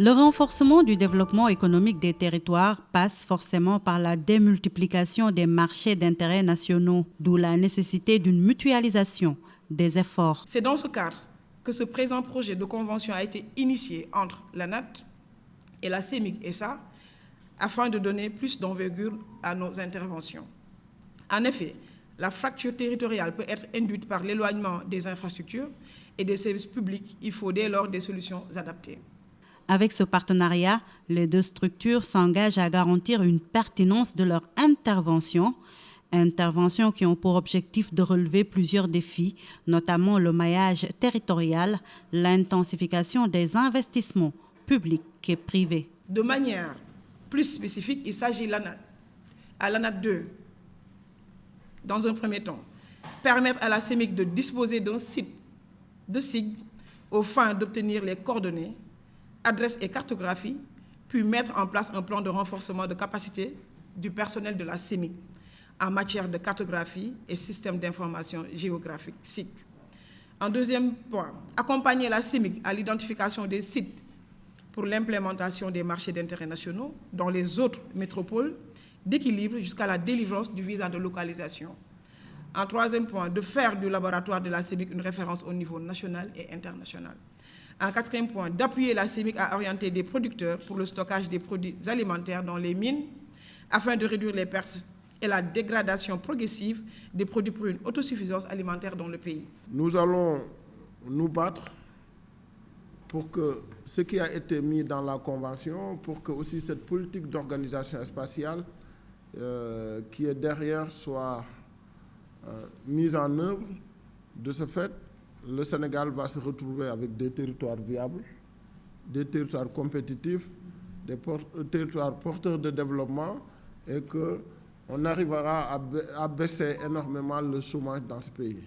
Le renforcement du développement économique des territoires passe forcément par la démultiplication des marchés d'intérêt nationaux, d'où la nécessité d'une mutualisation des efforts. C'est dans ce cadre que ce présent projet de convention a été initié entre l'ANAT et la CEMIC-SA afin de donner plus d'envergure à nos interventions. En effet, la fracture territoriale peut être induite par l'éloignement des infrastructures et des services publics. Il faut dès lors des solutions adaptées. Avec ce partenariat, les deux structures s'engagent à garantir une pertinence de leur intervention qui ont pour objectif de relever plusieurs défis, notamment le maillage territorial, l'intensification des investissements publics et privés. De manière plus spécifique, il s'agit à l'ANAT 2, dans un premier temps, permettre à la CEMIC de disposer d'un site de SIG aux fins d'obtenir les coordonnées, adresses et cartographie, puis mettre en place un plan de renforcement de capacité du personnel de la CEMIC en matière de cartographie et système d'information géographique, SIC. En deuxième point, accompagner la CEMIC à l'identification des sites pour l'implémentation des marchés d'intérêt nationaux dans les autres métropoles d'équilibre jusqu'à la délivrance du visa de localisation. En troisième point, de faire du laboratoire de la CEMIC une référence au niveau national et international. En quatrième point, d'appuyer la CEMIC à orienter des producteurs pour le stockage des produits alimentaires dans les mines afin de réduire les pertes et la dégradation progressive des produits pour une autosuffisance alimentaire dans le pays. Nous allons nous battre pour que ce qui a été mis dans la Convention, pour que aussi cette politique d'organisation spatiale qui est derrière soit mise en œuvre. De ce fait, le Sénégal va se retrouver avec des territoires viables, des territoires compétitifs, des territoires porteurs de développement et qu'on arrivera à baisser énormément le chômage dans ce pays.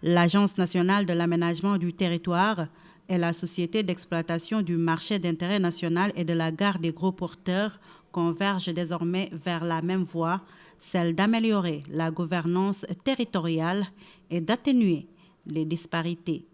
L'Agence nationale de l'aménagement du territoire et la Société d'exploitation du marché d'intérêt national et de la gare des gros porteurs convergent désormais vers la même voie, celle d'améliorer la gouvernance territoriale et d'atténuer les disparités